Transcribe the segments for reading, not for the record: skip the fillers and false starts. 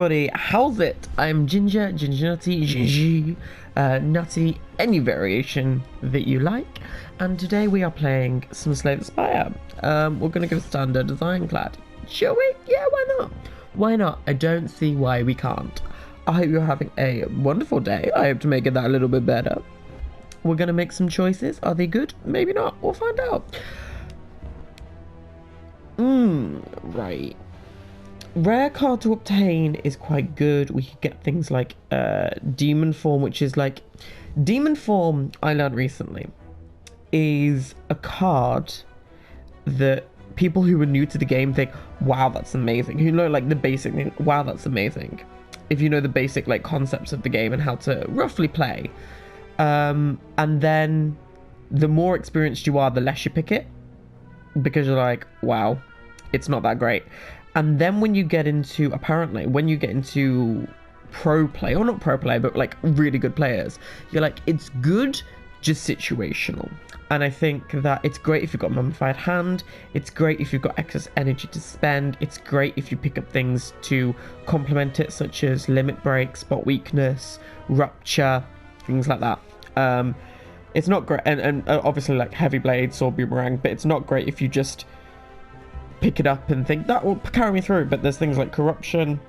Buddy, how's it? I'm Ginger, Nutty, Gigi, Nutty, any variation that you like. And today we are playing some Spire. We're going to go standard as Ironclad. Shall we? Yeah, why not? Why not? I don't see why we can't. I hope you're having a wonderful day. I hope to make it that a little bit better. We're going to make some choices. Are they good? Maybe not. We'll find out. Right. Rare card to obtain is quite good. We could get things like Demon Form, which is like... Demon Form, I learned recently, is a card that people who are new to the game think, wow, that's amazing. Who know like the basic thing, wow, that's amazing. If you know the basic like concepts of the game and how to roughly play. And then the more experienced you are, the less you pick it. Because you're like, wow, it's not that great. And then when you get into, apparently, when you get into pro play, or not pro play, but like really good players, you're like, it's good, just situational. And I think that it's great if you've got a mummified hand, it's great if you've got excess energy to spend, it's great if you pick up things to complement it, such as limit break, spot weakness, rupture, things like that. It's not great, and obviously like heavy blade, sword boomerang, but it's not great if you just pick it up and think that will carry me through. But there's things like corruption,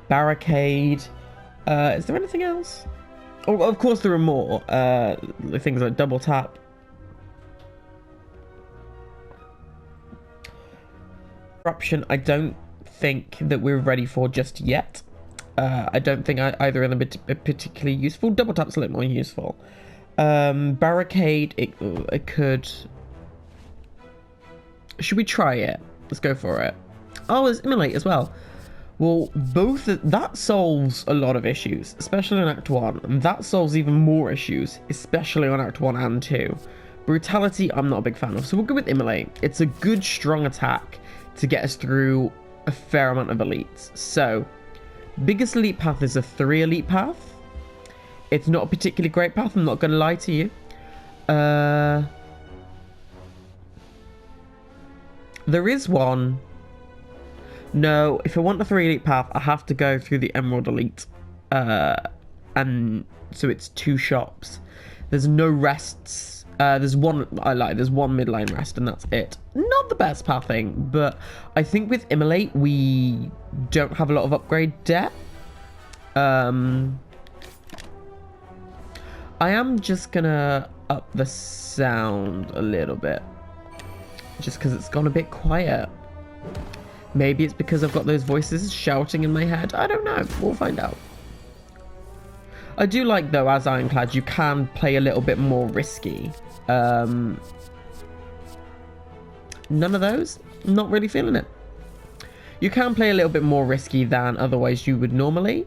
barricade. Is there anything else? Oh, of course there are more. Things like double tap. Corruption, I don't think that we're ready for just yet. I don't think either of them are particularly useful. Double tap's a little more useful. Barricade, it could... Should we try it? Let's go for it. Oh, there's Immolate as well. Well, both that solves a lot of issues, especially on Act 1. And that solves even more issues, especially on Act 1 and 2. Brutality, I'm not a big fan of, so we'll go with Immolate. It's a good, strong attack to get us through a fair amount of elites. So, biggest elite path is a 3 elite path. It's not a particularly great path, I'm not going to lie to you. There is one. No, if I want the 3 elite path, I have to go through the Emerald Elite. And so it's 2 shops. There's no rests. There's one midline rest, and that's it. Not the best pathing, but I think with Immolate, we don't have a lot of upgrade debt. I am just gonna up the sound a little bit. Just because it's gone a bit quiet. Maybe it's because I've got those voices shouting in my head. I don't know. We'll find out. I do like, though, as Ironclad, you can play a little bit more risky. None of those? Not really feeling it. You can play a little bit more risky than otherwise you would normally.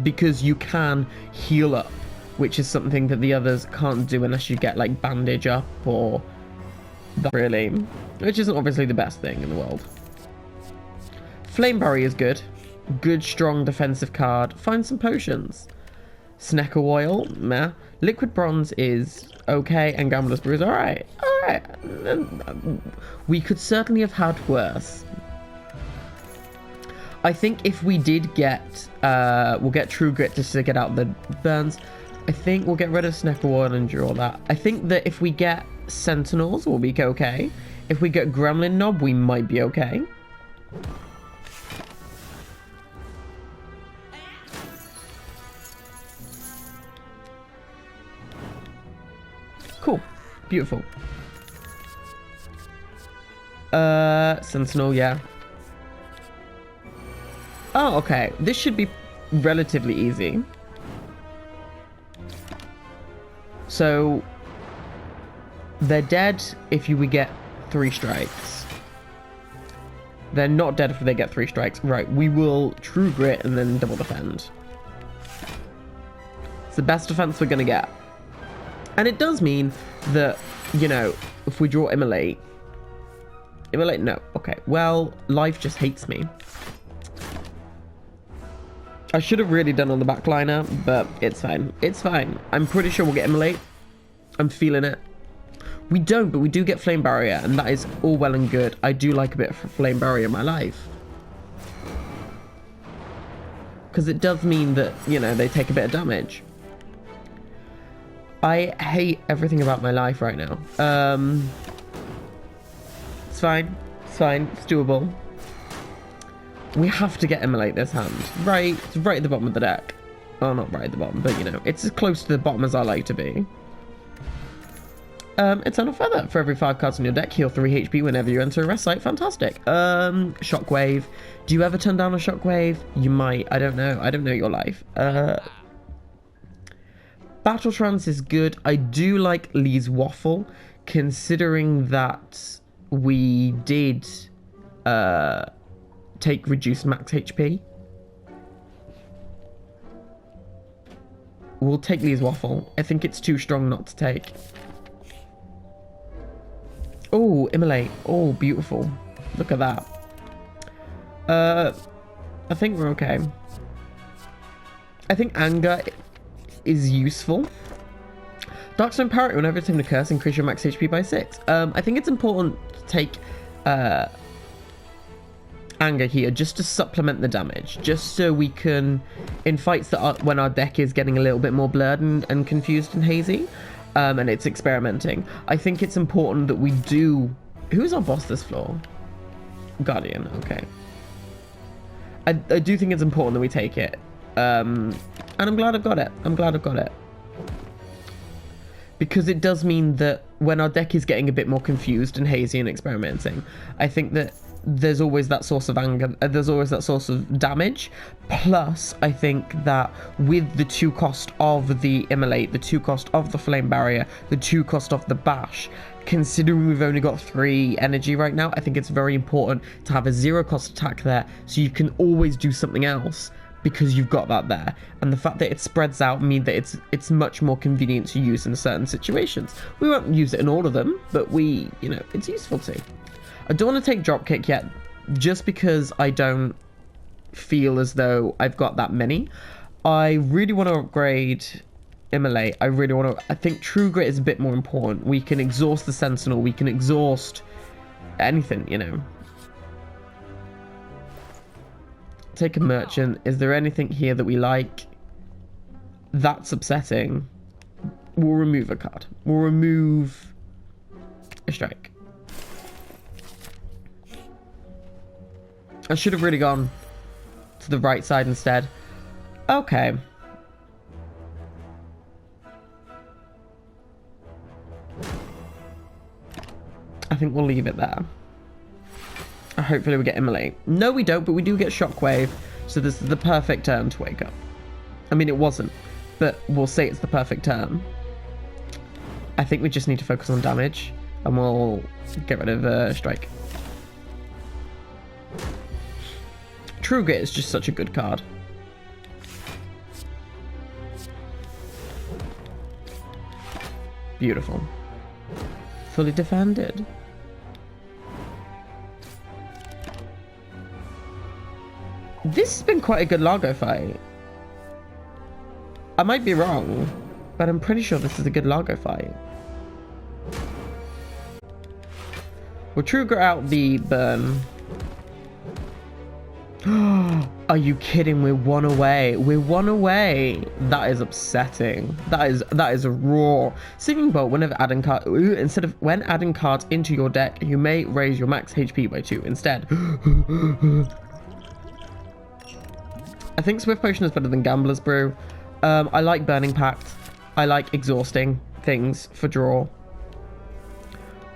Because you can heal up, which is something that the others can't do unless you get, like, bandage up or... that really, which isn't obviously the best thing in the world. Flame Barrier is good. Good, strong defensive card. Find some potions. Snecker Oil, meh. Liquid Bronze is okay, and Gambler's Brew is alright. Alright. We could certainly have had worse. I think if we did get, we'll get True Grit just to get out the burns. I think we'll get rid of Snecker Oil and draw that. I think that if we get Sentinels, we'll be okay. If we get Gremlin Knob, we might be okay. Cool. Beautiful. Sentinel, yeah. Oh, okay. This should be relatively easy. So... they're dead if we get 3 strikes. They're not dead if they get 3 strikes. Right, we will True Grit and then double defend. It's the best defense we're going to get. And it does mean that, you know, if we draw Immolate... Immolate, no. Okay, well, life just hates me. I should have really done on the backliner, but it's fine. It's fine. I'm pretty sure we'll get Immolate. I'm feeling it. We don't, but we do get Flame Barrier, and that is all well and good. I do like a bit of Flame Barrier in my life. because it does mean that, you know, they take a bit of damage. I hate everything about my life right now. It's fine. It's fine. It's doable. We have to get Immolate this hand. Right, it's right at the bottom of the deck. Oh, not right at the bottom, but, you know, it's as close to the bottom as I like to be. Eternal Feather. For every 5 cards in your deck, heal 3 HP whenever you enter a rest site. Fantastic. Shockwave. Do you ever turn down a Shockwave? You might. I don't know. I don't know your life. Battle Trance is good. I do like Lee's Waffle, considering that we did take reduced max HP. We'll take Lee's Waffle. I think it's too strong not to take. Oh, Immolate. Oh, beautiful. Look at that. I think we're okay. I think Anger is useful. Darkstone Parrot, whenever it's time to curse, increase your max HP by 6. I think it's important to take Anger here just to supplement the damage, just so we can, in fights that are, when our deck is getting a little bit more blurred and confused and hazy, and it's experimenting, I think it's important that we do... Who's our boss this floor? Guardian, okay. I do think it's important that we take it. And I'm glad I've got it. I'm glad I've got it. Because it does mean that when our deck is getting a bit more confused and hazy and experimenting, I think that there's always that source of anger, there's always that source of damage. Plus, I think that with the 2 cost of the Immolate, the 2 cost of the Flame Barrier, the 2 cost of the Bash, considering we've only got 3 energy right now, I think it's very important to have a 0 cost attack there, so you can always do something else because you've got that there. And the fact that it spreads out means that it's much more convenient to use in certain situations. We won't use it in all of them, but we, you know, it's useful too. I don't want to take Dropkick yet, just because I don't feel as though I've got that many. I really want to upgrade Immolate. I really want to... I think True Grit is a bit more important. We can exhaust the Sentinel. We can exhaust anything, you know. Take a Merchant. Is there anything here that we like? That's upsetting. We'll remove a card. We'll remove a Strike. I should have really gone to the right side instead. Okay. I think we'll leave it there. Hopefully we get Immolate. No, we don't, but we do get Shockwave. So this is the perfect turn to wake up. I mean, it wasn't, but we'll say it's the perfect turn. I think we just need to focus on damage, and we'll get rid of Strike. True Grit is just such a good card. Beautiful. Fully defended. This has been quite a good Largo fight. I might be wrong, but I'm pretty sure this is a good Largo fight. We'll True Grit out the burn. Are you kidding? We're 1 away. We're 1 away. That is upsetting. That is a raw. Singing Bolt, whenever adding card, instead of when adding cards into your deck, you may raise your max HP by 2 instead. I think Swift Potion is better than Gambler's Brew. I like Burning Pact. I like exhausting things for draw.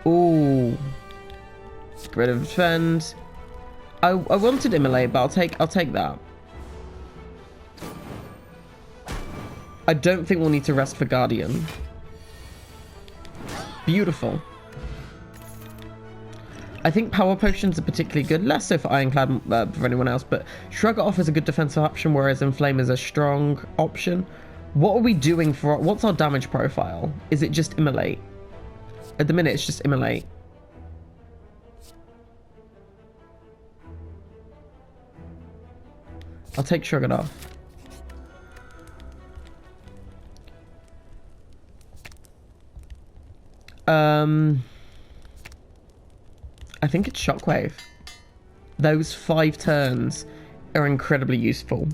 Ooh. Get rid of Defend. I wanted Immolate, but I'll take that. I don't think we'll need to rest for Guardian. Beautiful. I think Power Potions are particularly good, less so for Ironclad for anyone else, but Shrug It Off is a good defensive option, whereas Inflame is a strong option. What are we doing for... What's our damage profile? Is it just Immolate? At the minute, it's just Immolate. I'll take Shrug It Off. I think it's Shockwave. Those 5 turns are incredibly useful.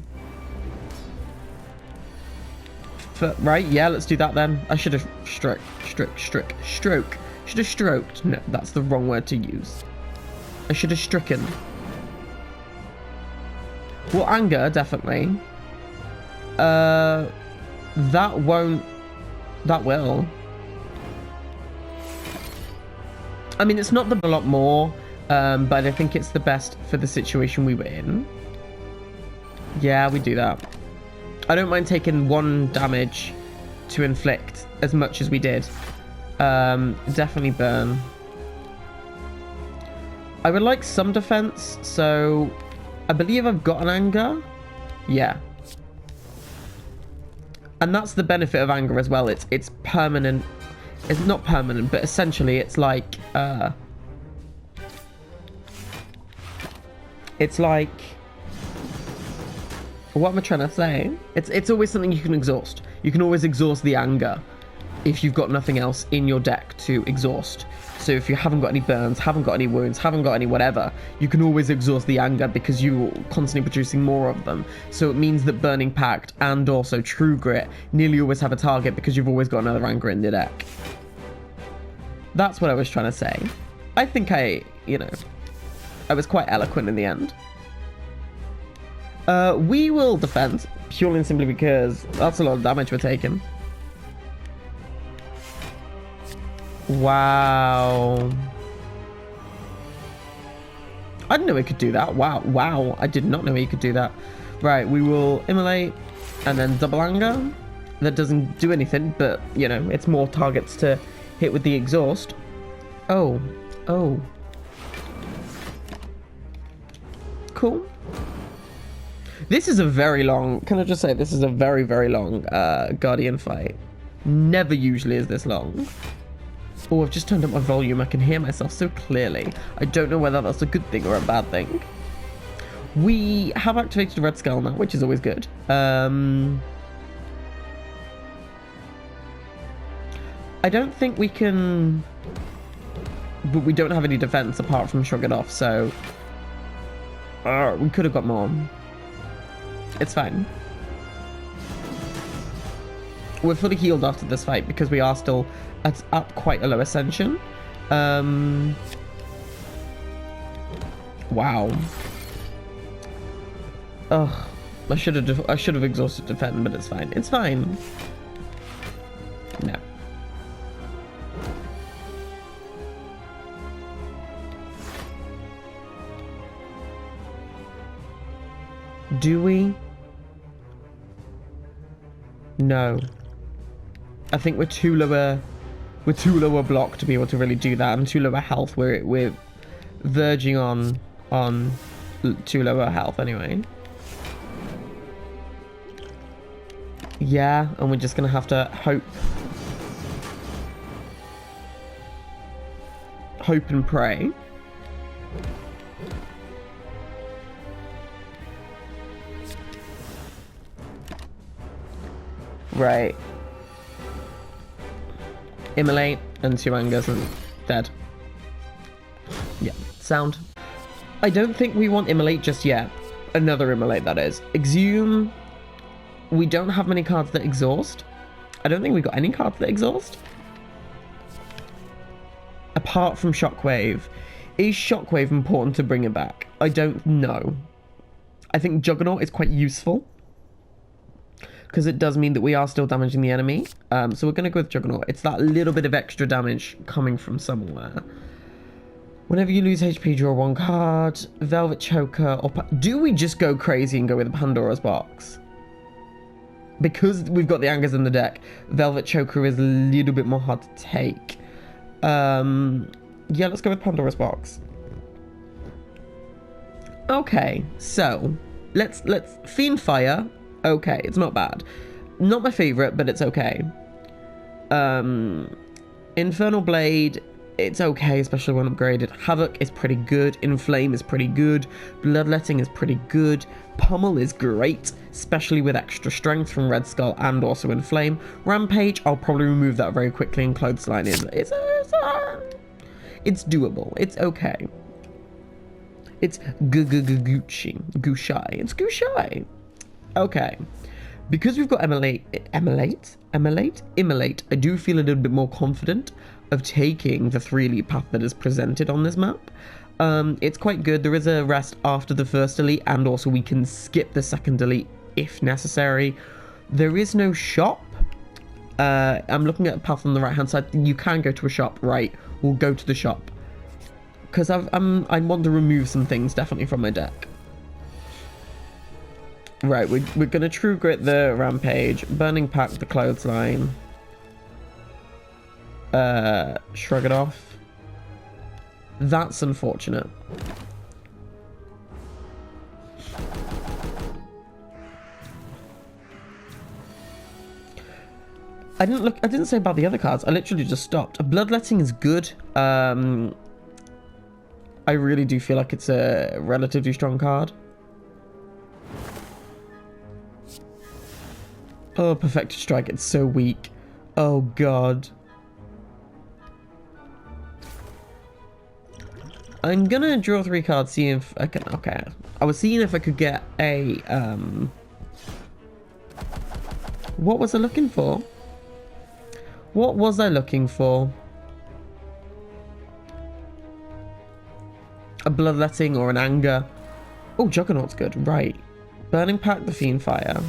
Right, yeah, let's do that then. I should have stroke. Should have stroked. No, that's the wrong word to use. I should have stricken. Well, anger, definitely. That won't... That will. I mean, it's not a lot more, but I think it's the best for the situation we were in. Yeah, we do that. I don't mind taking 1 damage to inflict as much as we did. Definitely burn. I would like some defense, so I believe I've got an anger. Yeah. And that's the benefit of anger as well. It's permanent. It's not permanent, but essentially it's like what am I trying to say? It's always something you can exhaust. You can always exhaust the anger if you've got nothing else in your deck to exhaust. So if you haven't got any burns, haven't got any wounds, haven't got any whatever, you can always exhaust the anger because you're constantly producing more of them. So it means that Burning Pact and also True Grit nearly always have a target because you've always got another anger in the deck. That's what I was trying to say. I think I was quite eloquent in the end. We will defend, purely and simply because that's a lot of damage we're taking. Wow. I didn't know he could do that. Wow. I did not know he could do that. Right, we will immolate and then double anger. That doesn't do anything, but, it's more targets to hit with the exhaust. Oh. Cool. This is a very long... Can I just say, this is a very, very long Guardian fight. Never usually is this long. Oh, I've just turned up my volume. I can hear myself so clearly. I don't know whether that's a good thing or a bad thing. We have activated Red Skull now, which is always good. I don't think we can... But we don't have any defense apart from Shrug It Off, so... we could have got more. It's fine. We're fully healed after this fight because we are still at quite a low ascension. Wow. Ugh. I should have exhausted defend, but it's fine. It's fine. No. Do we? No. I think we're too lower block to be able to really do that. I'm too lower health. We're verging on too lower health anyway. Yeah, and we're just gonna have to hope and pray. Right. Immolate and 2 angers and dead. Yeah, sound. I don't think we want Immolate just yet. Another Immolate, that is. Exhume. We don't have many cards that exhaust. I don't think we got any cards that exhaust. Apart from Shockwave. Is Shockwave important to bring it back? I don't know. I think Juggernaut is quite useful, because it does mean that we are still damaging the enemy. So we're going to go with Juggernaut. It's that little bit of extra damage coming from somewhere. Whenever you lose HP, draw 1 card. Velvet Choker. Or do we just go crazy and go with Pandora's Box? Because we've got the angers in the deck, Velvet Choker is a little bit more hard to take. Yeah, let's go with Pandora's Box. Okay, so let's Fiend Fire. Okay, it's not bad. Not my favorite, but it's okay. Infernal Blade, it's okay, especially when upgraded. Havoc is pretty good. Inflame is pretty good. Bloodletting is pretty good. Pummel is great, especially with extra strength from Red Skull and also Inflame. Rampage, I'll probably remove that very quickly, and Clothesline is it's doable. It's okay. It's Gucci. It's Gushai. Okay. Because we've got Immolate, I do feel a little bit more confident of taking the 3 elite path that is presented on this map. It's quite good. There is a rest after the first elite, and also we can skip the second elite if necessary. There is no shop. I'm looking at a path on the right hand side. You can go to a shop, right? We'll go to the shop. Because I want to remove some things definitely from my deck. Right, we're going to True Grit the Rampage, Burning Pack the Clothesline, Shrug it off. That's unfortunate. I didn't say about the other cards. I literally just stopped. Bloodletting is good. I really do feel like it's a relatively strong card. Oh, Perfected Strike, it's so weak. Oh, God. I'm gonna draw 3 cards, see if I can... Okay. I was seeing if I could get a, What was I looking for? What was I looking for? A Bloodletting or an Anger. Oh, Juggernaut's good, right. Burning Pack the Fiendfire.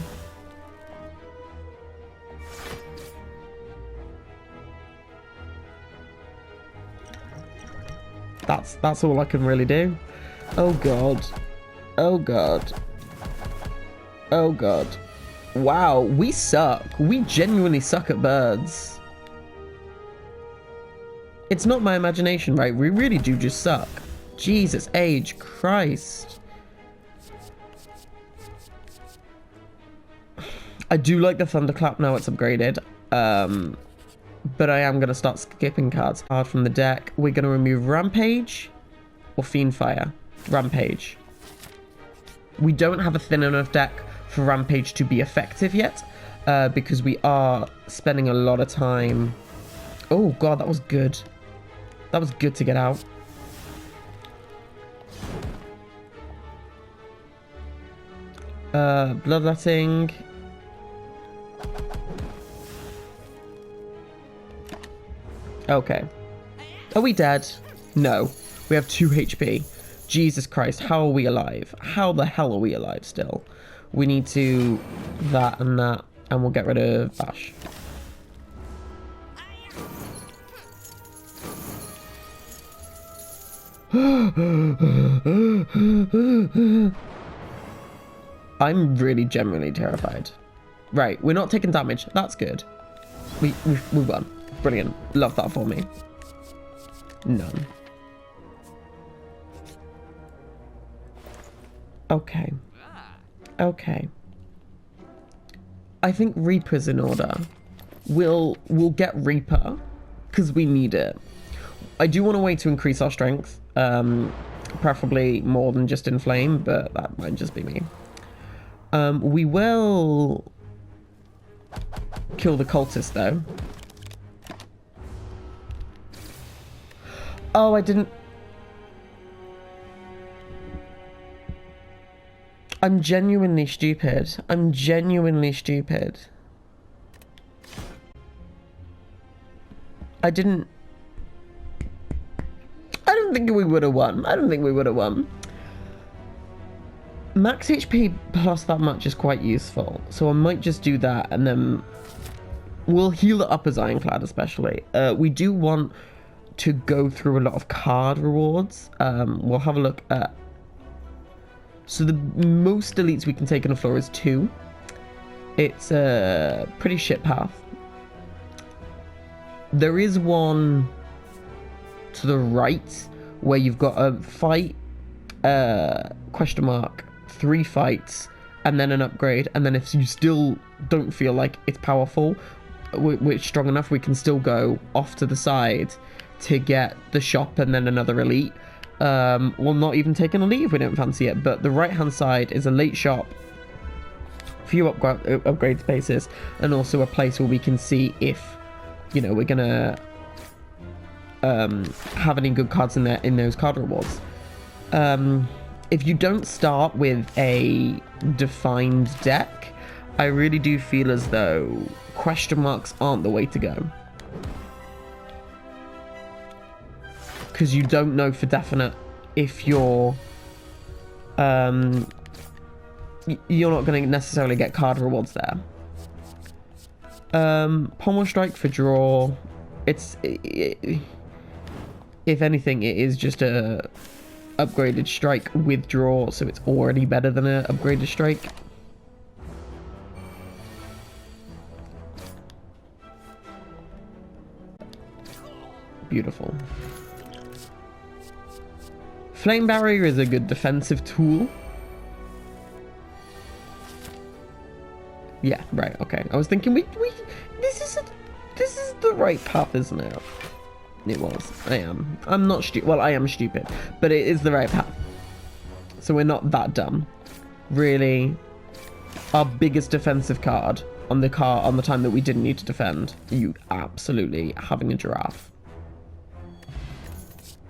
That's all I can really do. Oh god. Oh god. Oh god. Wow, we suck. We genuinely suck at birds. It's not my imagination, right? We really do just suck. Jesus H. Christ. I do like the Thunderclap now it's upgraded. But I am going to start skipping cards hard from the deck. We're going to remove Rampage or Fiendfire. Rampage. We don't have a thin enough deck for Rampage to be effective yet, because we are spending a lot of time... Oh god, that was good. That was good to get out. Bloodletting. Okay. Are we dead? No. We have 2 HP. Jesus Christ, how are we alive? How the hell are we alive still? We need to... that, and we'll get rid of Bash. I'm really genuinely terrified. Right, we're not taking damage. That's good. We won. Brilliant. Love that for me. None. Okay. Okay. I think Reaper's in order. We'll get Reaper because we need it. I do want a way to increase our strength, preferably more than just Inflame, but that might just be me. We will kill the cultist though. Oh, I didn't. I'm genuinely stupid. I'm genuinely stupid. I don't think we would have won. I don't think we would have won. Max HP plus that much is quite useful. So I might just do that and then we'll heal it up as Ironclad especially. We do want to go through a lot of card rewards. We'll have a look at... So the most elites we can take on the floor is 2. It's a pretty shit path. There is one to the right where you've got a fight, question mark, 3 fights, and then an upgrade. And then if you still don't feel like it's powerful, we're strong enough, we can still go off to the side to get the shop and then another elite. We'll not even take an elite if we don't fancy it, but the right hand side is a late shop, few upgrade spaces, and also a place where we can see if, you know, we're gonna have any good cards in there in those card rewards. If you don't start with a defined deck, I really do feel as though question marks aren't the way to go. Because you don't know for definite if you're not going to necessarily get card rewards there. Pommel Strike for draw. If anything, it is just a upgraded strike with draw, so it's already better than a upgraded strike. Beautiful. Flame Barrier is a good defensive tool. Yeah, right, okay. I was thinking this is the right path, isn't it? It was. I'm not stupid. Well, I am stupid, but it is the right path. So we're not that dumb. Really, our biggest defensive card on the time that we didn't need to defend. You absolutely having a giraffe.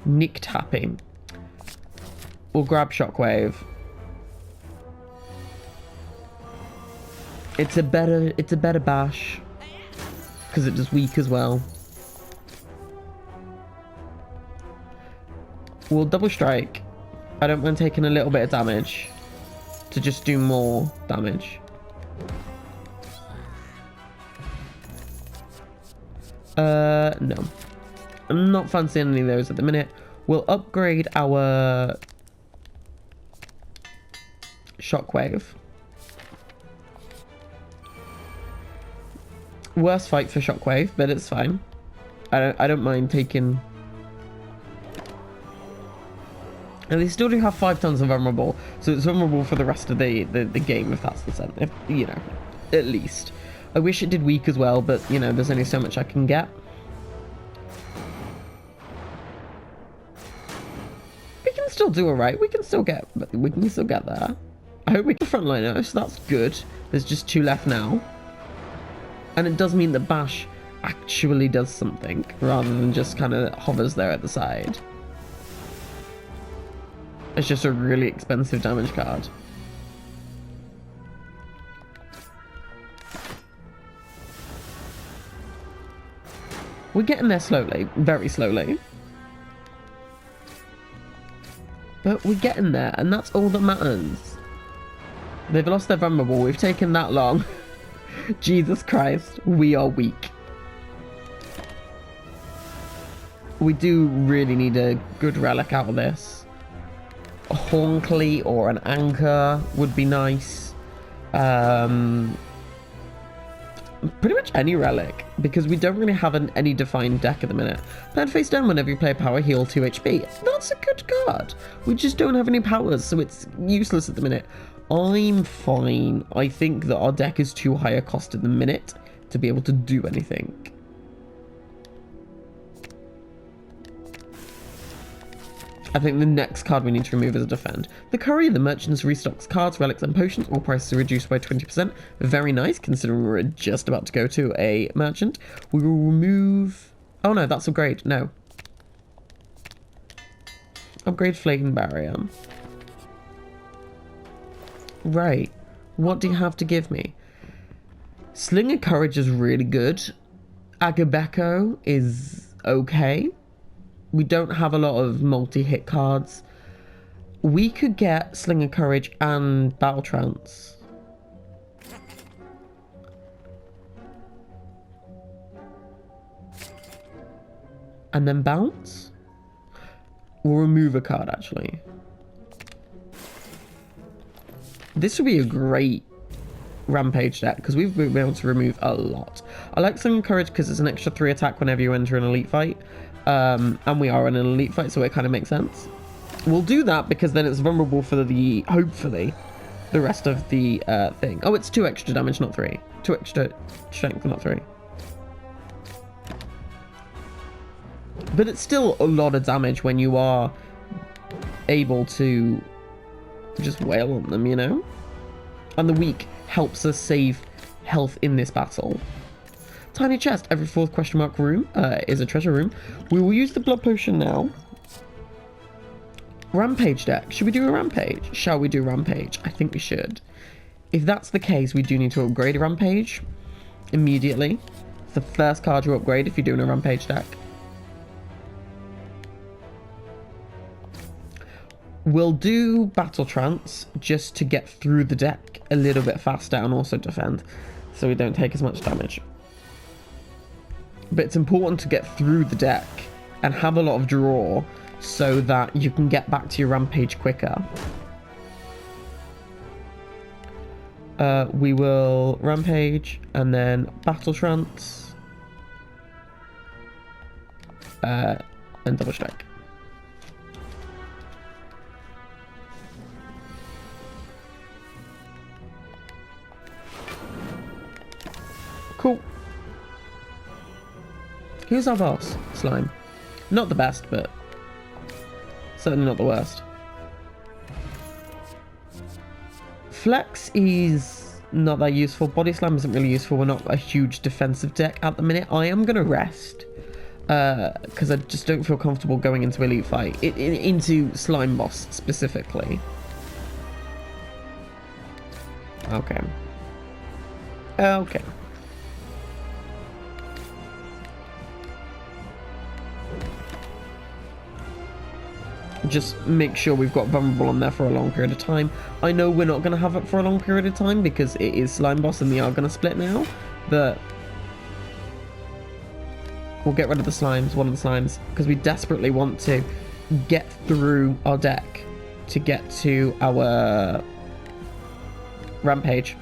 Nick tapping. We'll grab Shockwave. It's a better bash because it does weak as well. We'll double strike. I don't mind taking a little bit of damage to just do more damage. No. I'm not fancying any of those at the minute. We'll upgrade our Shockwave. Worst fight for Shockwave, but it's fine. I don't mind taking. And they still do have 5 tons of vulnerable, so it's vulnerable for the rest of the game, if that's the sense. If, you know, at least. I wish it did weak as well, but you know, there's only so much I can get. We can still do alright. We can still get there. I hope we can frontliner, so that's good. There's just 2 left now. And it does mean that Bash actually does something, rather than just kind of hovers there at the side. It's just a really expensive damage card. We're getting there slowly, very slowly. But we're getting there, and that's all that matters. They've lost their vulnerable. We've taken that long. Jesus Christ, we are weak. We do really need a good relic out of this. A Hornclay or an Anchor would be nice. Pretty much any relic, because we don't really have any defined deck at the minute. Plan face down whenever you play power, heal 2 HP. That's a good card. We just don't have any powers, so it's useless at the minute. I'm fine. I think that our deck is too high a cost at the minute to be able to do anything. I think the next card we need to remove is a defend. The Courier, the merchants restocks cards, relics, and potions. All prices are reduced by 20%. Very nice, considering we're just about to go to a merchant. We will remove... Oh no, that's upgrade. No. Upgrade Flame Barrier. Right. What do you have to give me? Sling of Courage is really good. Agabeko is okay. We don't have a lot of multi-hit cards. We could get Sling of Courage and Battle Trance. And then bounce? We'll remove a card, actually. This would be a great Rampage deck, because we've been able to remove a lot. I like Sling of Courage because it's an extra 3 attack whenever you enter an elite fight. And we are in an elite fight, so it kind of makes sense. We'll do that because then it's vulnerable for the, hopefully, the rest of the thing. Oh, it's 2 extra damage, not 3. 2 extra strength, not 3. But it's still a lot of damage when you are able to just wail on them, you know? And the weak helps us save health in this battle. Tiny chest. Every 4th question mark room is a treasure room. We will use the blood potion now. Rampage deck. Should we do a rampage? Shall we do rampage? I think we should. If that's the case, we do need to upgrade a Rampage immediately. It's the first card you upgrade if you're doing a Rampage deck. We'll do Battle Trance just to get through the deck a little bit faster and also defend, so we don't take as much damage. But it's important to get through the deck and have a lot of draw so that you can get back to your Rampage quicker. We will Rampage and then Battle Trance and Double Strike. Cool. Who's our boss? Slime. Not the best, but certainly not the worst. Flex is not that useful. Body Slam isn't really useful. We're not a huge defensive deck at the minute. I am going to rest because I just don't feel comfortable going into Elite Fight. Into Slime Boss specifically. Okay. Okay. Just make sure we've got Vulnerable on there for a long period of time. I know we're not going to have it for a long period of time because it is Slime Boss and we are going to split now, but we'll get rid of the slimes, one of the slimes, because we desperately want to get through our deck to get to our Rampage,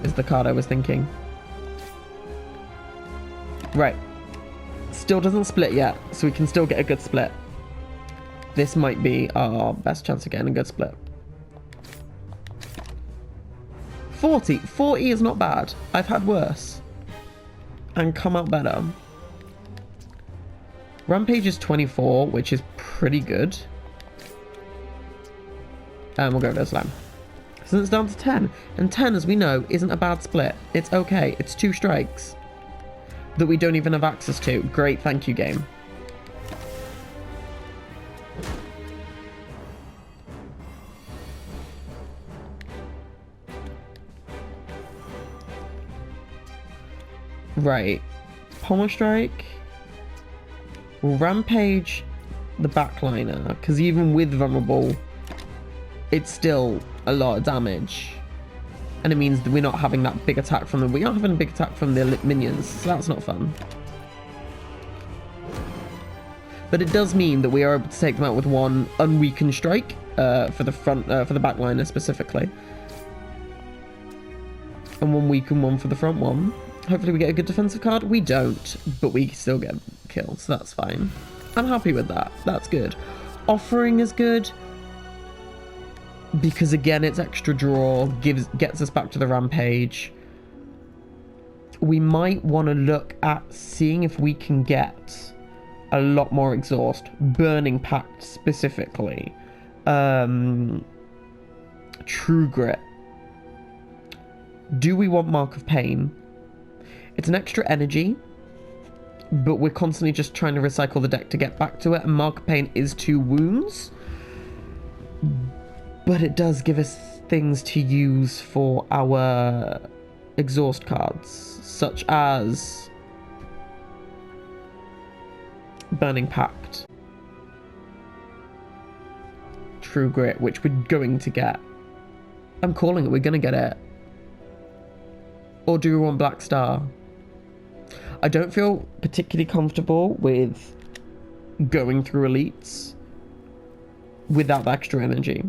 is the card I was thinking. Right. Still doesn't split yet, so we can still get a good split. This might be our best chance of getting a good split. 40. 40 is not bad. I've had worse. And come out better. Rampage is 24, which is pretty good. And we'll go to Slam. So it's down to 10. And 10, as we know, isn't a bad split. It's okay. It's 2 strikes that we don't even have access to. Great, thank you, game. Right. Pommel Strike. We'll Rampage the backliner, because even with Vulnerable, it's still a lot of damage. And it means that we're not having that big attack from them. We are having a big attack from the minions, so that's not fun. But it does mean that we are able to take them out with one unweakened strike for the backliner specifically. And one weakened one for the front one. Hopefully we get a good defensive card. We don't, but we still get killed, so that's fine. I'm happy with that. That's good. Offering is good because, again, it's extra draw, gets us back to the Rampage. We might want to look at seeing if we can get a lot more exhaust. Burning Pact specifically. True Grit. Do we want Mark of Pain? It's an extra energy, but we're constantly just trying to recycle the deck to get back to it, and Mark of Pain is 2 wounds. But it does give us things to use for our exhaust cards, such as Burning Pact, True Grit, which we're going to get. I'm calling it, we're going to get it. Or do we want Black Star? I don't feel particularly comfortable with going through elites without the extra energy.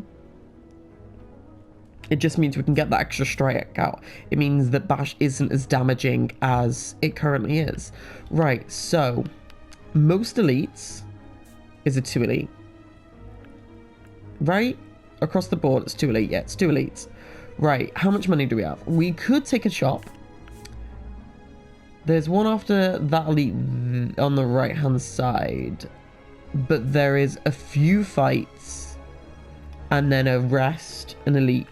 It just means we can get that extra strike out. It means that Bash isn't as damaging as it currently is. Right, so most elites is a 2 elite. Right? Across the board, it's 2 elite. Yeah, it's 2 elites. Right, how much money do we have? We could take a shop. There's one after that elite on the right-hand side. But there is a few fights. And then a rest, an elite.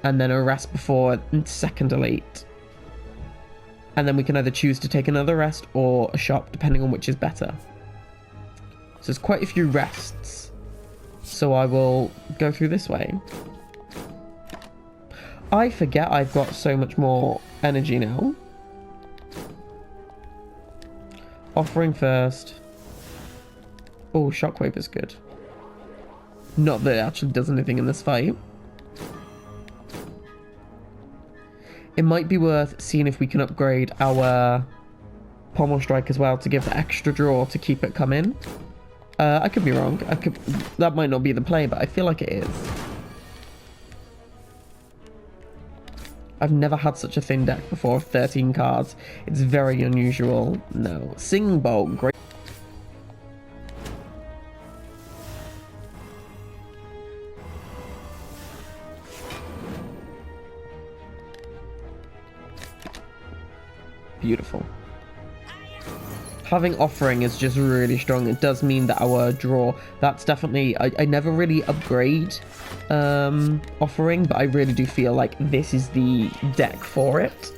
And then a rest before second elite. And then we can either choose to take another rest or a shop, depending on which is better. So there's quite a few rests. So I will go through this way. I forget I've got so much more energy now. Offering first. Oh, Shockwave is good. Not that it actually does anything in this fight. It might be worth seeing if we can upgrade our Pommel Strike as well to give the extra draw to keep it coming. I could be wrong. That might not be the play, but I feel like it is. I've never had such a thin deck before of 13 cards. It's very unusual. No. Sing Bolt, great. Beautiful. Having Offering is just really strong. It does mean that our draw, that's definitely, I never really upgrade Offering, but I really do feel like this is the deck for it.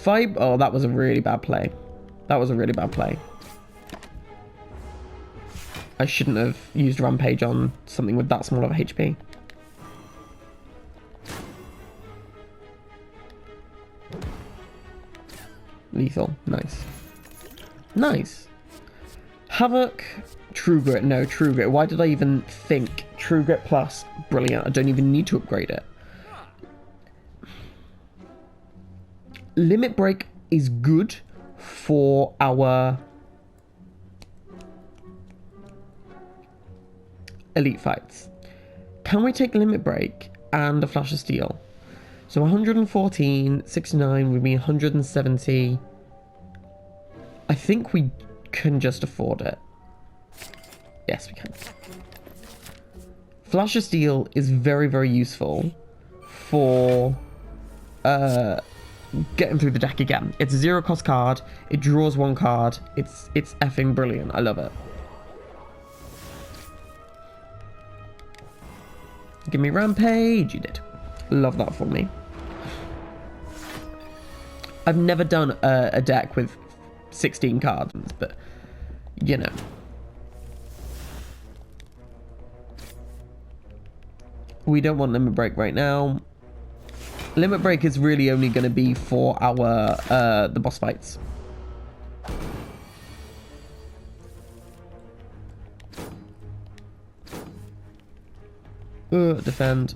Oh, that was a really bad play. That was a really bad play. I shouldn't have used Rampage on something with that small of a HP. Lethal. Nice. Nice. Havoc. True Grit. No, True Grit. Why did I even think? True Grit plus. Brilliant. I don't even need to upgrade it. Limit Break is good for our elite fights. Can we take Limit Break and a Flash of Steel? So 114, 69 would be 170. I think we can just afford it. Yes, we can. Flash of Steel is very, very useful for getting through the deck again. It's a 0-cost card. It draws 1 card. It's effing brilliant. I love it. Give me Rampage. You did. Love that for me. I've never done a deck with 16 cards, but, you know. We don't want Limit Break right now. Limit Break is really only going to be for our, the boss fights. Defend.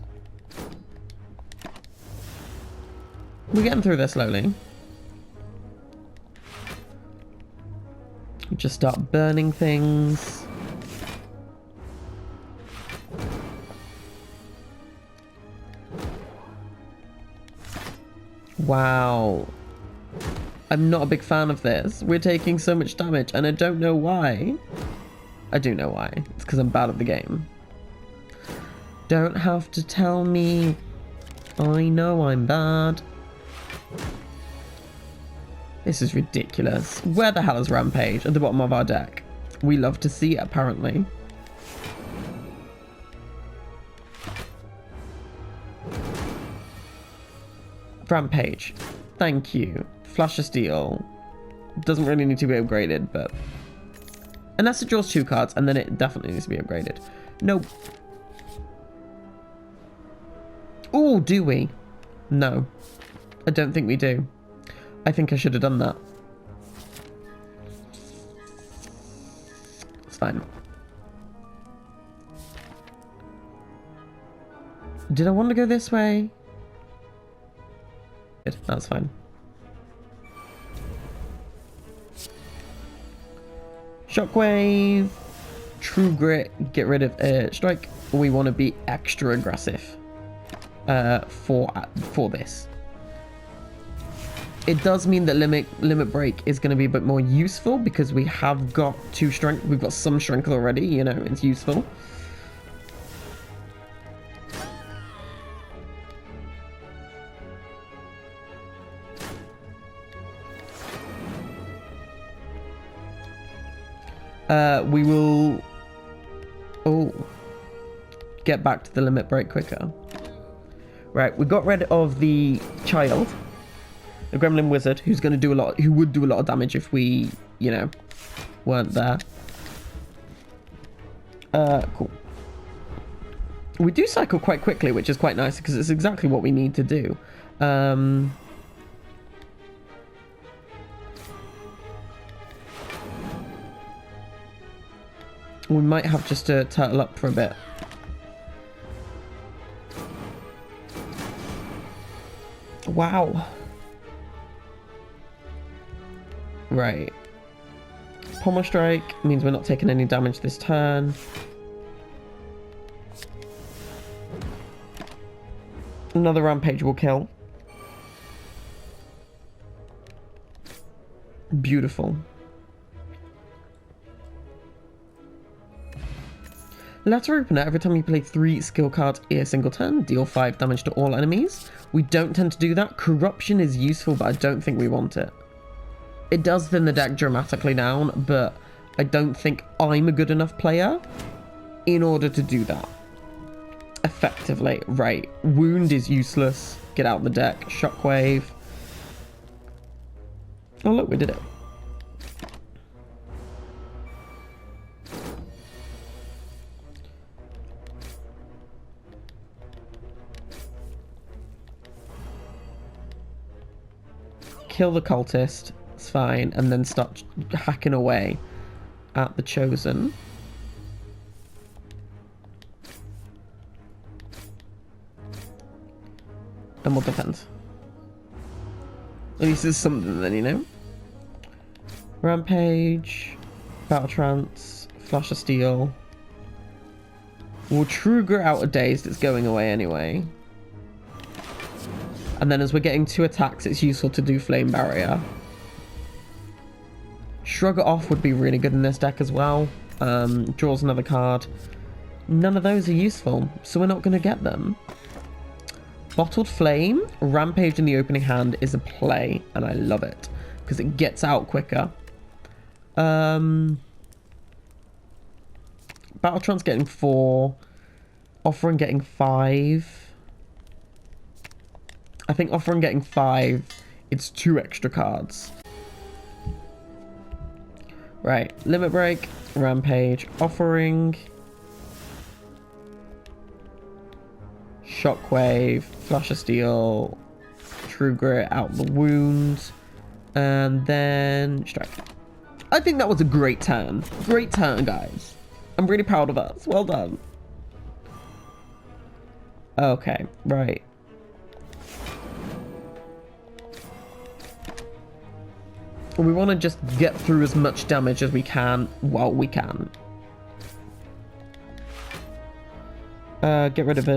We're getting through this slowly. Just start burning things. Wow. I'm not a big fan of this. We're taking so much damage and I don't know why. I do know why. It's because I'm bad at the game. Don't have to tell me. I know I'm bad. This is ridiculous. Where the hell is Rampage? At the bottom of our deck. We love to see it, apparently. Rampage. Thank you. Flash of Steel. Doesn't really need to be upgraded, but... Unless it draws 2 cards, and then it definitely needs to be upgraded. Nope. Oh, do we? No. I don't think we do. I think I should have done that. It's fine. Did I want to go this way? Good, that's fine. Shockwave. True Grit. Get rid of Strike. We want to be extra aggressive for this. It does mean that limit break is going to be a bit more useful because we have got 2 strength. We've got some strength already, you know, it's useful. We will get back to the limit break quicker. Right, we got rid of the child. The Gremlin Wizard, who's going to do a lot, who would do a lot of damage if we, you know, weren't there. Cool. We do cycle quite quickly, which is quite nice because it's exactly what we need to do. We might have just to turtle up for a bit. Wow. Right. Pommel Strike means we're not taking any damage this turn. Another Rampage will kill. Beautiful. Letter Opener, every time you play 3 skill cards in a single turn, deal 5 damage to all enemies. We don't tend to do that. Corruption is useful, but I don't think we want it. It does thin the deck dramatically down, but I don't think I'm a good enough player in order to do that effectively. Right. Wound is useless. Get out the deck. Shockwave. Oh, look, we did it. Kill the cultist, it's fine, and then start hacking away at the Chosen. And we'll defend. At least there's something then, you know? Rampage, Battle Trance, Flash of Steel. We'll True Grit out of Dazed, it's going away anyway. And then as we're getting 2 attacks, it's useful to do Flame Barrier. Shrug It Off would be really good in this deck as well. Draws another card. None of those are useful, so we're not going to get them. Bottled Flame, Rampage in the opening hand is a play, and I love it, because it gets out quicker. Battle Trance getting 4. Offering getting 5. I think offering getting 5, it's 2 extra cards. Right, Limit Break, Rampage, Offering, Shockwave, Flash of Steel, True Grit out the wound, and then Strike. I think that was a great turn. Great turn, guys. I'm really proud of us. Well done. Okay, right. We want to just get through as much damage as we can while we can. Get rid of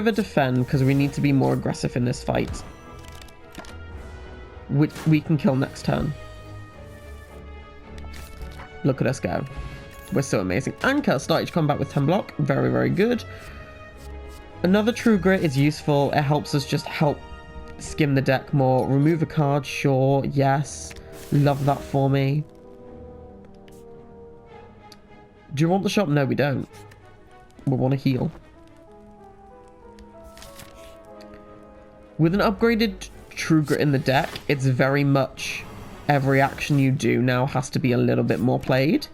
a defend, because we need to be more aggressive in this fight. Which we can kill next turn. Look at us go. We're so amazing. Anchor started combat with 10 block. Very, very good. Another True Grit is useful. It helps us just help skim the deck more. Remove a card, sure, yes. Love that for me. Do you want the shop? No, we don't. We want to heal. With an upgraded True Grit in the deck, it's very much every action you do now has to be a little bit more played.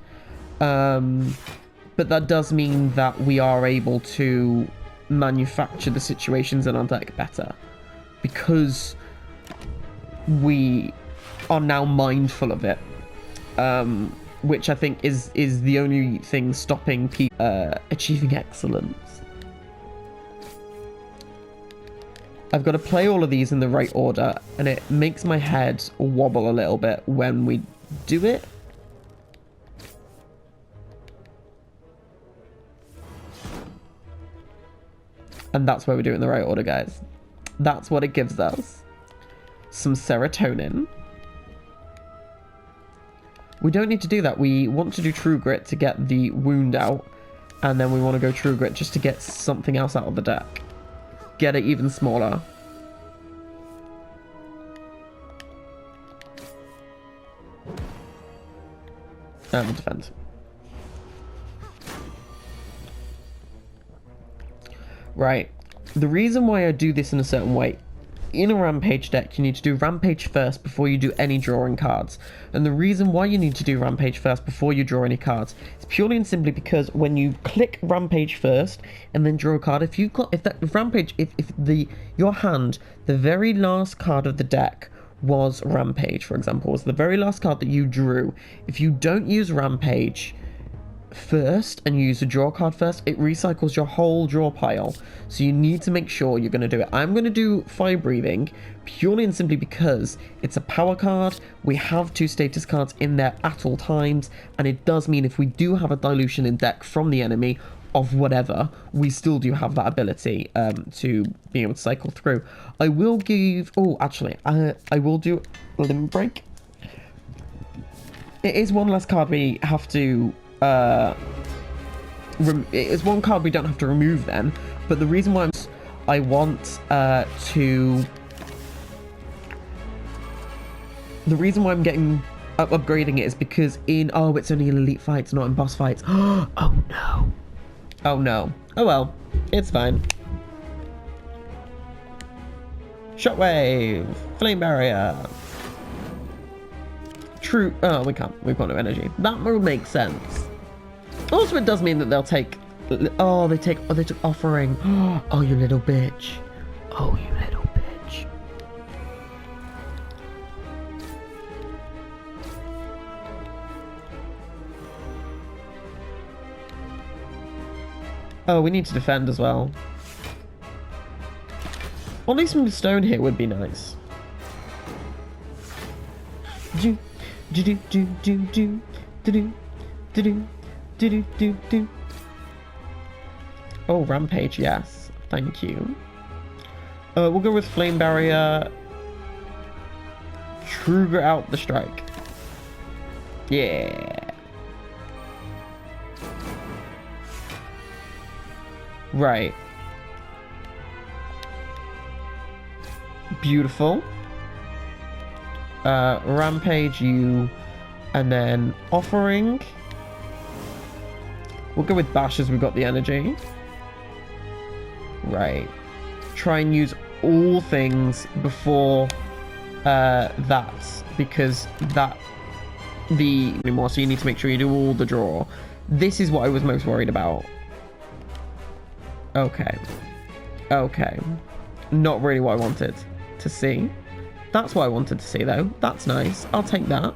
But that does mean that we are able to manufacture the situations in our deck better. Because we are now mindful of it, which I think is the only thing stopping people achieving excellence. I've got to play all of these in the right order, and it makes my head wobble a little bit when we do it. And that's why we do it in the right order, guys. That's what it gives us. Some serotonin. We don't need to do that. We want to do True Grit to get the wound out. And then we want to go True Grit just to get something else out of the deck. Get it even smaller. And we'll defend. Right. The reason why I do this in a certain way in a Rampage deck, you need to do Rampage first before you do any drawing cards. And the reason why you need to do Rampage first before you draw any cards is purely and simply because when you click Rampage first and then draw a card, if your hand, the very last card of the deck was Rampage, for example, was the very last card that you drew. If you don't use Rampage first and you use a draw card first, it recycles your whole draw pile, so you need to make sure you're going to do it. I'm going to do Fire Breathing purely and simply because it's a power card. We have 2 status cards in there at all times, and it does mean if we do have a dilution in deck from the enemy of whatever, we still do have that ability to be able to cycle through. I will give I will do Limit Break. It is one less card we have to it's one card we don't have to remove then, but the reason why I want to the reason why I'm getting upgrading it is because in it's only in elite fights, not in boss fights. Oh no, oh no, oh well, it's fine. Shockwave, Flame Barrier. True. Oh, we've got no energy. That will make sense. Also, it does mean that they'll take. They took offering. Oh, you little bitch. Oh, you little bitch. Oh, we need to defend as well. At least some stone here would be nice. Oh, Rampage, yes. Thank you. We'll go with Flame Barrier. Trigger out the strike. Yeah. Right. Beautiful. Rampage you, and then offering. We'll go with Bash as we've got the energy. Right. Try and use all things before that, because that anymore, so you need to make sure you do all the draw. This is what I was most worried about. Okay. Okay. Not really what I wanted to see. That's what I wanted to see, though. That's nice. I'll take that.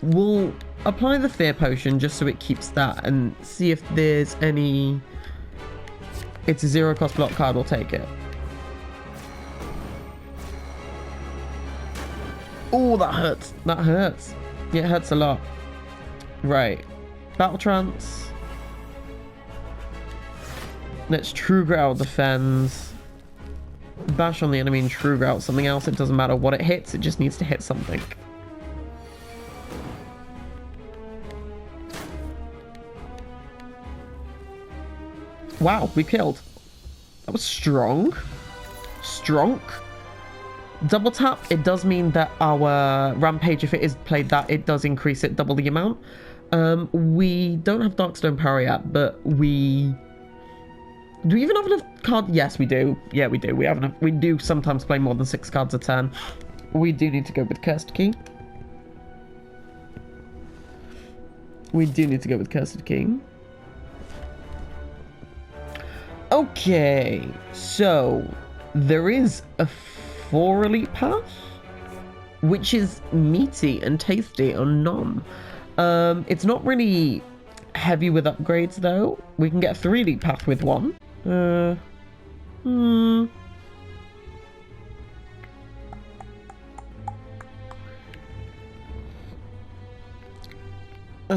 We'll apply the Fear Potion just so it keeps that and see if there's any... It's a 0-cost block card, we'll take it. Oh, that hurts. That hurts. Yeah, it hurts a lot. Right. Battle Trance. Let's True Growl defends. Bash on the enemy and True Growl something else. It doesn't matter what it hits, it just needs to hit something. Wow, we killed. That was strong. Strong. Double tap, it does mean that our Rampage, if it is played that, it does increase it double the amount. We don't have Darkstone power yet, but we... Do we even have enough cards? Yes, we do. Yeah, we do. We have enough. We do sometimes play more than 6 cards a turn. We do need to go with Cursed Key. We do need to go with Cursed Key. Okay, so there is a 4 elite path, which is meaty and tasty on Nom. It's not really heavy with upgrades though. We can get a 3 elite path with 1. There's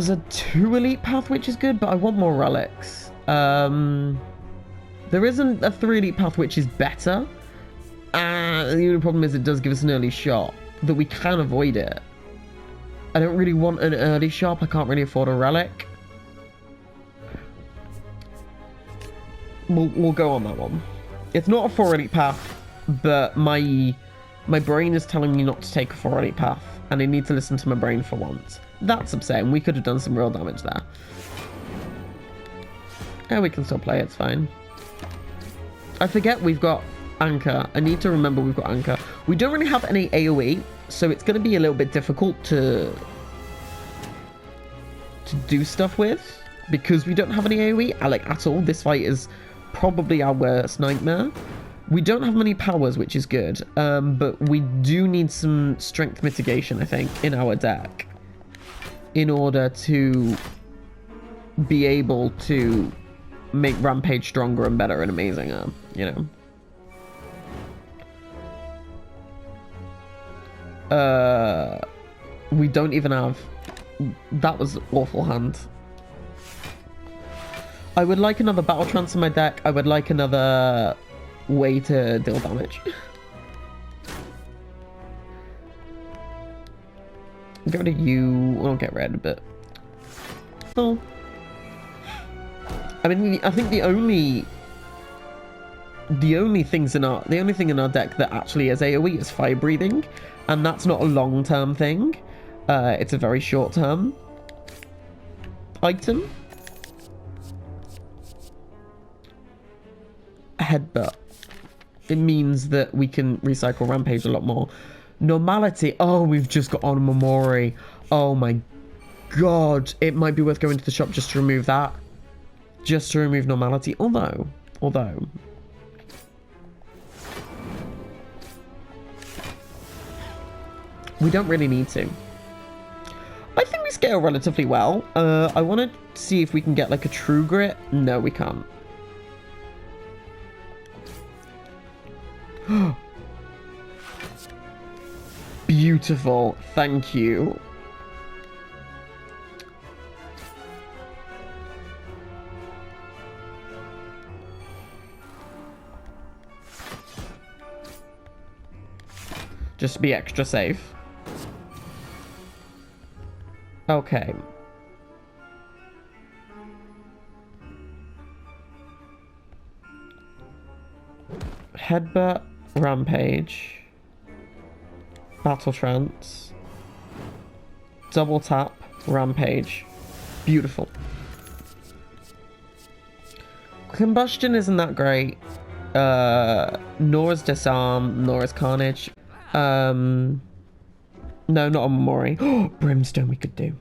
a 2 elite path which is good, but I want more relics. There isn't a 3 elite path which is better. The only problem is it does give us an early shot, that we can avoid it. I don't really want an early shop. I can't really afford a relic. We'll go on that one. It's not a 4 elite path, but my brain is telling me not to take a 4 elite path, and I need to listen to my brain for once. That's upsetting. We could have done some real damage there. Yeah, we can still play, it's fine. I forget we've got Anchor. I need to remember we've got Anchor. We don't really have any AoE, so it's going to be a little bit difficult to do stuff with, because we don't have any AoE, like, at all. This fight is probably our worst nightmare. We don't have many powers, which is good, but we do need some strength mitigation, I think, in our deck, in order to be able to make Rampage stronger and better and amazinger, you know. We don't even have... That was an awful hand. I would like another Battle Trance in my deck. I would like another way to deal damage. Go to you. I'll get red, but... Oh. I mean, I think the only thing in our deck that actually has AoE is Fire Breathing, and that's not a long-term thing. It's a very short-term item. Headbutt. It means that we can recycle Rampage a lot more. Normality. Oh, we've just got on Momori. Oh my god. It might be worth going to the shop just to remove that. Just to remove Normality. Although. We don't really need to. I think we scale relatively well. I want to see if we can get like a True Grit. No, we can't. Beautiful. Thank you. Just to be extra safe. Okay. Headbutt, Rampage, Battle Trance, double tap, Rampage. Beautiful. Combustion isn't that great. Nor is Disarm, nor is Carnage. No, not on Momori. Brimstone we could do.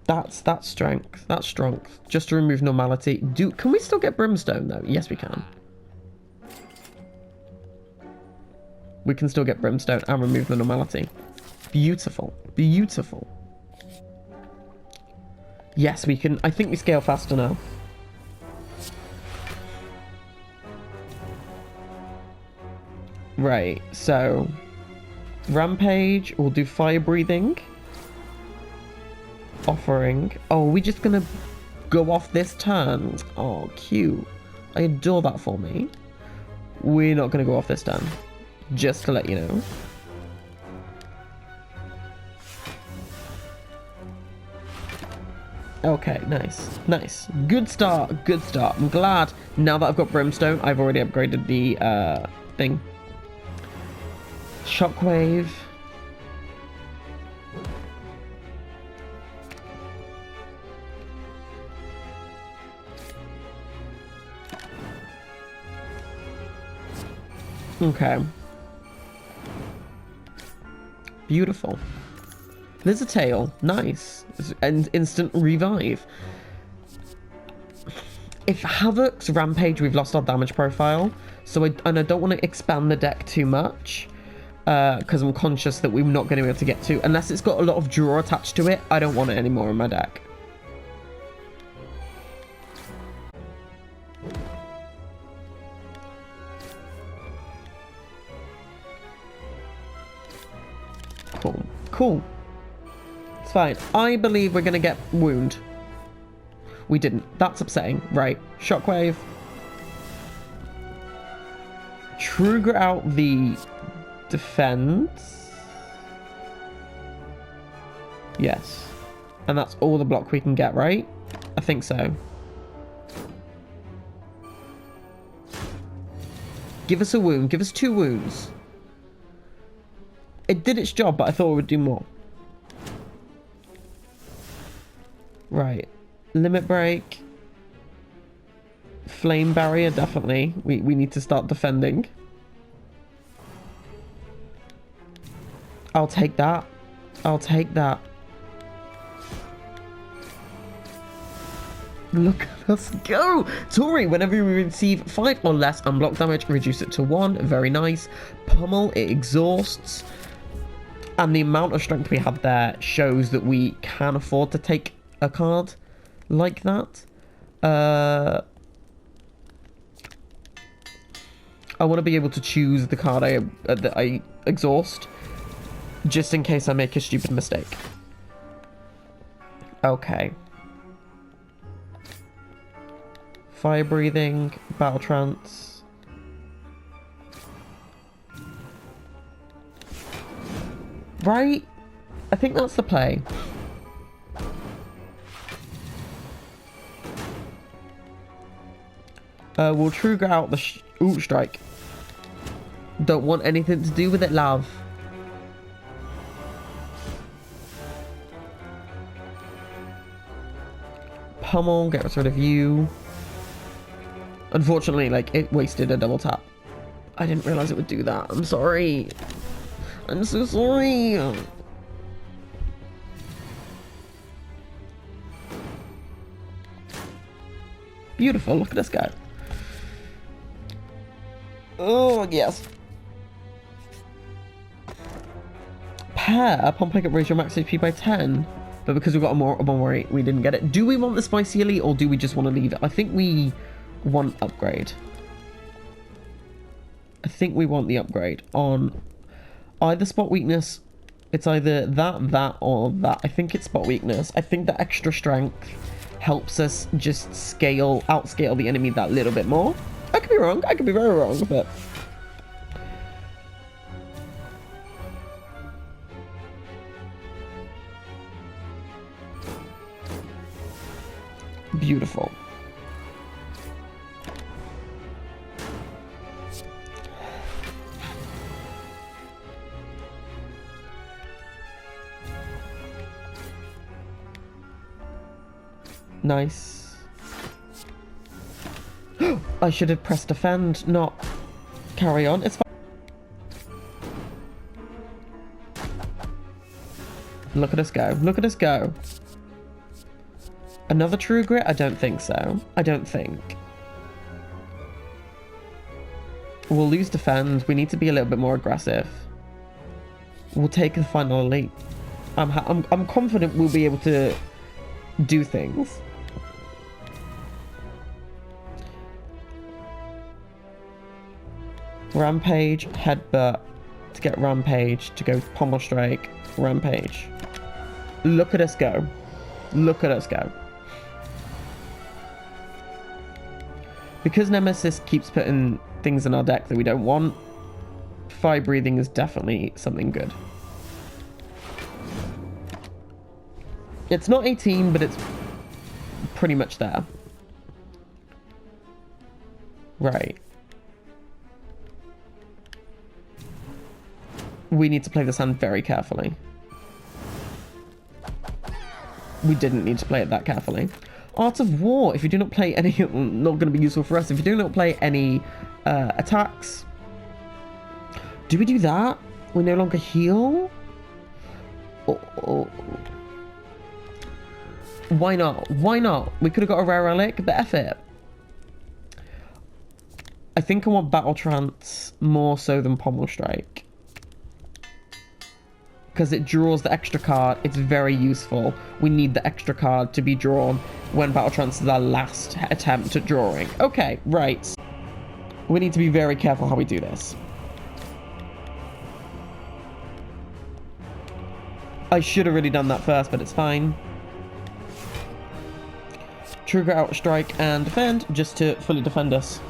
That's strength. That's strength. Just to remove Normality. Can we still get Brimstone though? Yes, we can. We can still get Brimstone and remove the Normality. Beautiful. Beautiful. Yes, we can. I think we scale faster now. Right, so... Rampage, we'll do Fire Breathing. Offering. Oh, are we just gonna go off this turn? Oh, cute. I adore that for me. We're not gonna go off this turn. Just to let you know. Okay, nice. Nice. Good start. Good start. I'm glad now that I've got Brimstone, I've already upgraded the thing. Shockwave. Okay. Beautiful. There's a tail. Nice. And instant revive. If Havoc's Rampage, we've lost our damage profile. So I don't want to expand the deck too much. Because I'm conscious that we're not going to be able to get to. Unless it's got a lot of draw attached to it, I don't want it anymore in my deck. Cool. Cool. It's fine. I believe we're going to get Wound. We didn't. That's upsetting. Right. Shockwave. Trigger out the... defense. Yes. And that's all the block we can get, right? I think so. Give us a wound. Give us 2 wounds. It did its job, but I thought it would do more. Right. Limit Break. Flame barrier, definitely. We need to start defending. I'll take that. I'll take that. Look at us go! Tori, whenever you receive 5 or less unblocked damage, reduce it to 1. Very nice. Pummel, it exhausts. And the amount of strength we have there shows that we can afford to take a card like that. I want to be able to choose the card that I exhaust, just in case I make a stupid mistake. Okay. Fire breathing, battle trance. Right? I think that's the play. We'll trigger out the rouge-like. Don't want anything to do with it, love. Pummel, get rid of you. Unfortunately, like, it wasted a double tap. I didn't realize it would do that. I'm sorry. I'm so sorry. Beautiful. Look at this guy. Oh, yes. Pair. Upon pickup, raise your max HP by 10. But because we've got a more worry, we didn't get it. Do we want the spicy elite or do we just want to leave it? I think we want upgrade. I think we want the upgrade on either spot weakness. It's either that, or that. I think it's spot weakness. I think the extra strength helps us just outscale the enemy that little bit more. I could be wrong. I could be very wrong, but beautiful. Nice. I should have pressed defend, not carry on. It's fine. Look at us go. Look at us go. Another true grit? I don't think so. I don't think. We'll lose defend. We need to be a little bit more aggressive. We'll take the final elite. I'm confident we'll be able to do things. Rampage, headbutt to get rampage, to go pommel strike, rampage. Look at us go. Look at us go. Because Nemesis keeps putting things in our deck that we don't want, fire breathing is definitely something good. It's not 18, but it's pretty much there. Right. We need to play this hand very carefully. We didn't need to play it that carefully. Art of War. If you do not play any... Not going to be useful for us. If you do not play any attacks... Do we do that? We no longer heal? Oh. Why not? Why not? We could have got a rare relic, but F it. I think I want Battle Trance more so than Pommel Strike. Because it draws the extra card. It's very useful. We need the extra card to be drawn when Battle Trance is our last attempt at drawing. Okay, right. We need to be very careful how we do this. I should have really done that first, but it's fine. Trigger out strike and defend just to fully defend us.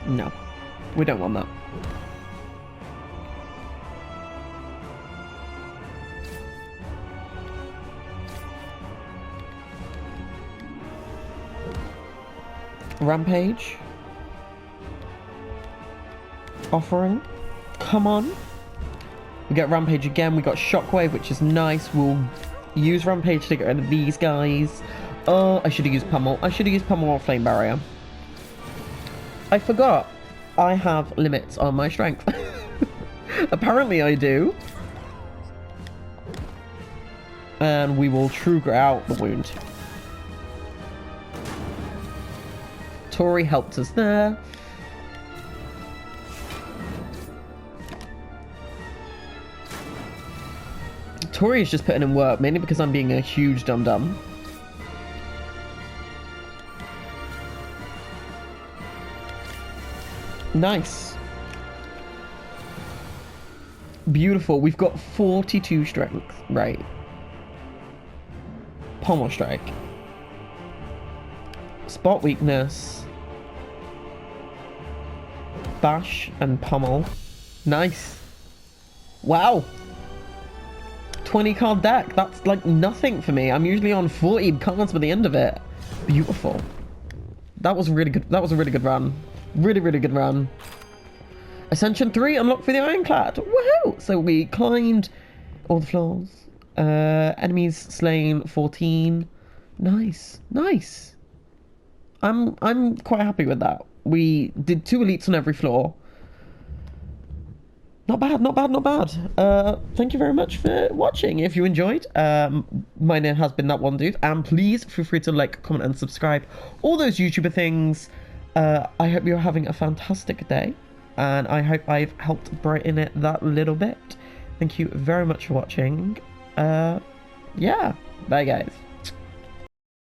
No, we don't want that. Rampage. Offering. Come on. We get Rampage again. We got Shockwave, which is nice. We'll use Rampage to get rid of these guys. Oh, I should have used Pummel. I should have used Pummel or Flame Barrier. I forgot. I have limits on my strength. Apparently I do. And we will True Grit out the wound. Tori helped us there. Tori is just putting in work, mainly because I'm being a huge dum-dum. Nice. Beautiful. We've got 42 strength. Right. Pommel Strike. Spot Weakness. Bash and Pommel. Nice. Wow. 20 card deck. That's like nothing for me. I'm usually on 40 cards by the end of it. Beautiful. That was really good. That was a really good run. Really, really good run. Ascension 3 unlocked for the Ironclad. Woohoo! So we climbed all the floors. Enemies slain 14. Nice. Nice. I'm quite happy with that. We did 2 elites on every floor. Not bad, not bad, not bad. Thank you very much for watching. If you enjoyed, my name has been That One Dude, and please feel free to like, comment, and subscribe. All those YouTuber things. I hope you're having a fantastic day, and I hope I've helped brighten it that little bit. Thank you very much for watching. Yeah, bye guys.